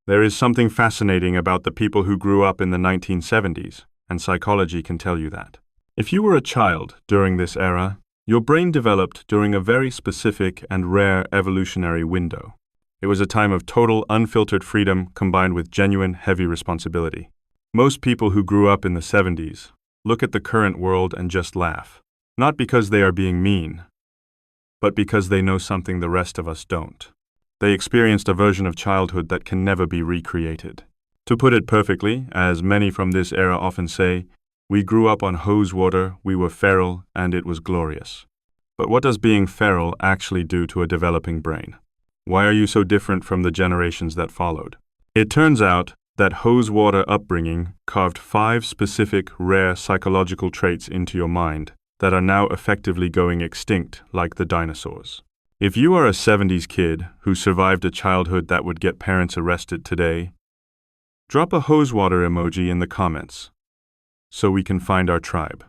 There is something fascinating about the people who grew up in the 1970s, and psychology can tell you that. If you were a child during this era, your brain developed during a very specific and rare evolutionary window. It was a time of total, unfiltered freedom combined with genuine, heavy responsibility. Most people who grew up in the 70s look at the current world and just laugh, not because they are being mean, but because they know something the rest of us don't. They experienced a version of childhood that can never be recreated. To put it perfectly, as many from this era often say, we grew up on hose water, we were feral, and it was glorious. But what does being feral actually do to a developing brain? Why are you so different from the generations that followed? It turns out that hose water upbringing carved 5 specific, rare psychological traits into your mind that are now effectively going extinct like the dinosaurs. If you are a 70s kid who survived a childhood that would get parents arrested today, drop a hose water emoji in the comments so we can find our tribe.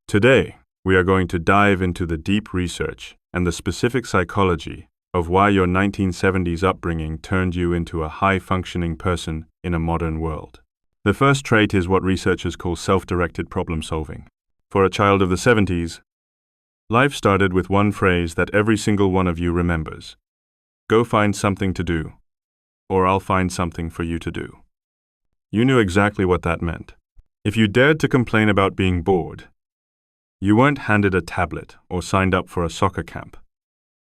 Today, we are going to dive into the deep research and the specific psychology of why your 1970s upbringing turned you into a high-functioning person in a modern world. The first trait is what researchers call self-directed problem solving. For a child of the 70s, life started with one phrase that every single one of you remembers. Go find something to do, or I'll find something for you to do. You knew exactly what that meant. If you dared to complain about being bored, you weren't handed a tablet or signed up for a soccer camp.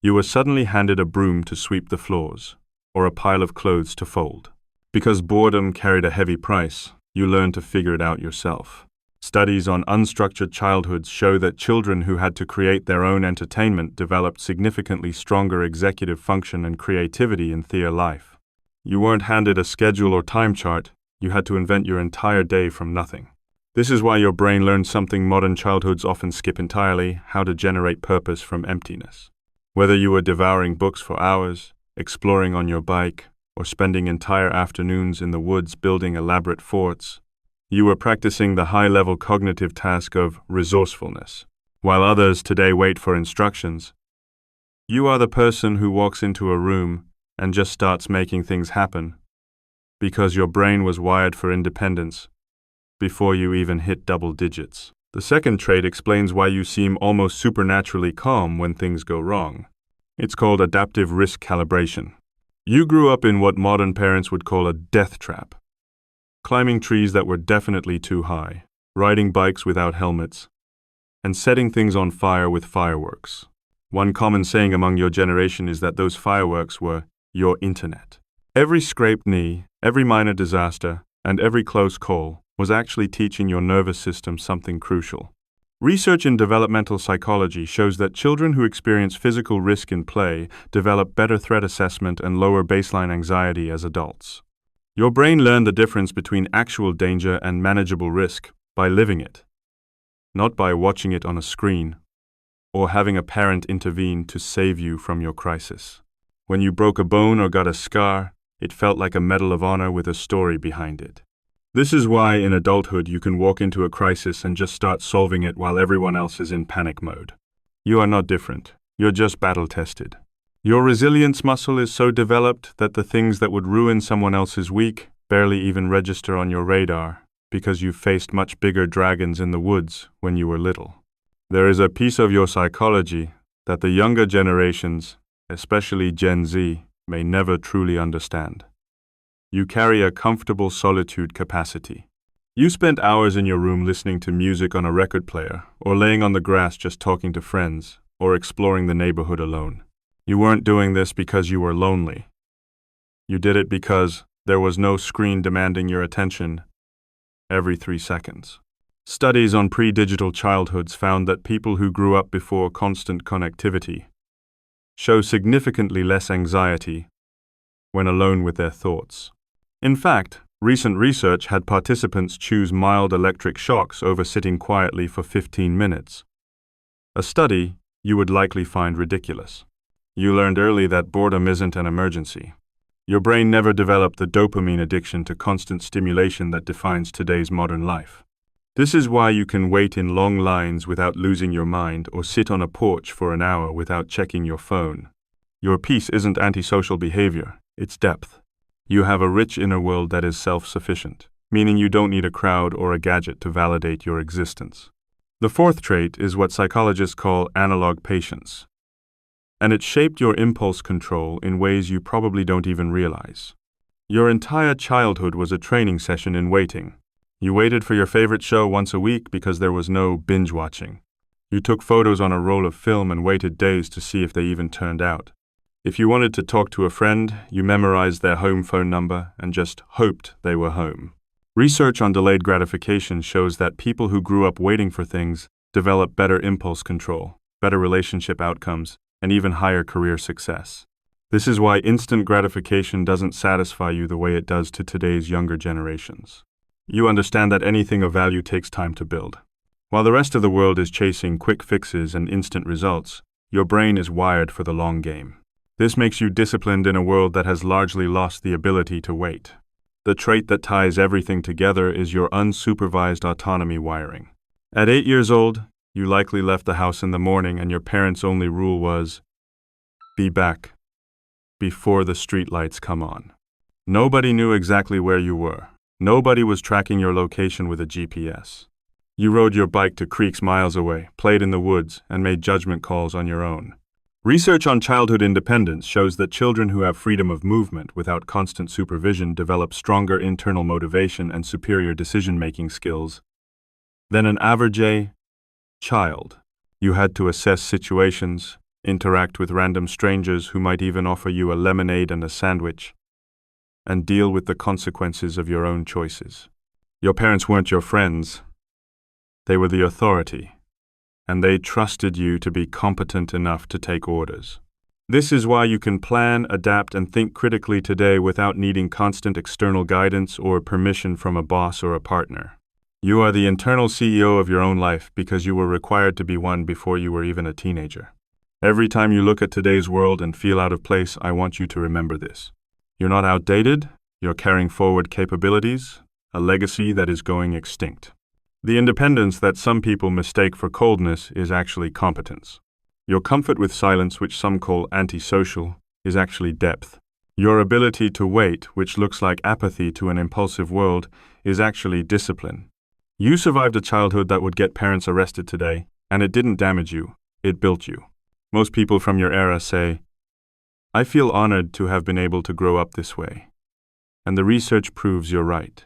You were suddenly handed a broom to sweep the floors, or a pile of clothes to fold. Because boredom carried a heavy price, you learned to figure it out yourself. Studies on unstructured childhoods show that children who had to create their own entertainment developed significantly stronger executive function and creativity in their life. You weren't handed a schedule or time chart, you had to invent your entire day from nothing. This is why your brain learned something modern childhoods often skip entirely: how to generate purpose from emptiness. Whether you were devouring books for hours, exploring on your bike, or spending entire afternoons in the woods building elaborate forts, you were practicing the high-level cognitive task of resourcefulness. While others today wait for instructions, you are the person who walks into a room and just starts making things happen because your brain was wired for independence before you even hit double digits. The second trait explains why you seem almost supernaturally calm when things go wrong. It's called adaptive risk calibration. You grew up in what modern parents would call a death trap. Climbing trees that were definitely too high, riding bikes without helmets, and setting things on fire with fireworks. One common saying among your generation is that those fireworks were your internet. Every scraped knee, every minor disaster, and every close call was actually teaching your nervous system something crucial. Research in developmental psychology shows that children who experience physical risk in play develop better threat assessment and lower baseline anxiety as adults. Your brain learned the difference between actual danger and manageable risk by living it, not by watching it on a screen or having a parent intervene to save you from your crisis. When you broke a bone or got a scar, it felt like a Medal of Honor with a story behind it. This is why in adulthood you can walk into a crisis and just start solving it while everyone else is in panic mode. You are not different. You're just battle-tested. Your resilience muscle is so developed that the things that would ruin someone else's week barely even register on your radar because you've faced much bigger dragons in the woods when you were little. There is a piece of your psychology that the younger generations, especially Gen Z, may never truly understand. You carry a comfortable solitude capacity. You spent hours in your room listening to music on a record player, or laying on the grass just talking to friends, or exploring the neighborhood alone. You weren't doing this because you were lonely. You did it because there was no screen demanding your attention every 3 seconds. Studies on pre-digital childhoods found that people who grew up before constant connectivity show significantly less anxiety when alone with their thoughts. In fact, recent research had participants choose mild electric shocks over sitting quietly for 15 minutes. A study you would likely find ridiculous. You learned early that boredom isn't an emergency. Your brain never developed the dopamine addiction to constant stimulation that defines today's modern life. This is why you can wait in long lines without losing your mind or sit on a porch for an hour without checking your phone. Your peace isn't antisocial behavior, it's depth. You have a rich inner world that is self-sufficient, meaning you don't need a crowd or a gadget to validate your existence. The fourth trait is what psychologists call analog patience, and it shaped your impulse control in ways you probably don't even realize. Your entire childhood was a training session in waiting. You waited for your favorite show once a week because there was no binge watching. You took photos on a roll of film and waited days to see if they even turned out. If you wanted to talk to a friend, you memorized their home phone number and just hoped they were home. Research on delayed gratification shows that people who grew up waiting for things develop better impulse control, better relationship outcomes, and even higher career success. This is why instant gratification doesn't satisfy you the way it does to today's younger generations. You understand that anything of value takes time to build. While the rest of the world is chasing quick fixes and instant results, your brain is wired for the long game. This makes you disciplined in a world that has largely lost the ability to wait. The trait that ties everything together is your unsupervised autonomy wiring. At 8 years old, you likely left the house in the morning and your parents' only rule was, be back before the streetlights come on. Nobody knew exactly where you were. Nobody was tracking your location with a GPS. You rode your bike to creeks miles away, played in the woods, and made judgment calls on your own. Research on childhood independence shows that children who have freedom of movement without constant supervision develop stronger internal motivation and superior decision-making skills than an average A child. You had to assess situations, interact with random strangers who might even offer you a lemonade and a sandwich, and deal with the consequences of your own choices. Your parents weren't your friends. They were the authority, and they trusted you to be competent enough to take orders. This is why you can plan, adapt, and think critically today without needing constant external guidance or permission from a boss or a partner. You are the internal CEO of your own life because you were required to be one before you were even a teenager. Every time you look at today's world and feel out of place, I want you to remember this. You're not outdated, you're carrying forward capabilities, a legacy that is going extinct. The independence that some people mistake for coldness is actually competence. Your comfort with silence, which some call antisocial, is actually depth. Your ability to wait, which looks like apathy to an impulsive world, is actually discipline. You survived a childhood that would get parents arrested today, and it didn't damage you, it built you. Most people from your era say, I feel honored to have been able to grow up this way. And the research proves you're right.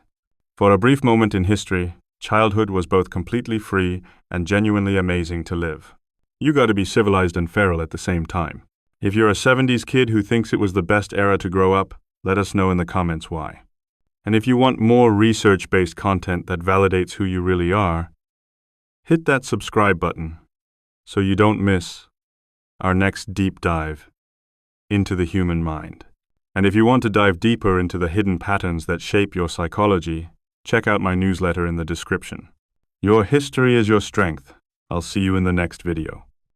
For a brief moment in history, childhood was both completely free and genuinely amazing to live. You got to be civilized and feral at the same time. If you're a 70s kid who thinks it was the best era to grow up, let us know in the comments why. And if you want more research-based content that validates who you really are, hit that subscribe button so you don't miss our next deep dive into the human mind. And if you want to dive deeper into the hidden patterns that shape your psychology, check out my newsletter in the description. Your history is your strength. I'll see you in the next video.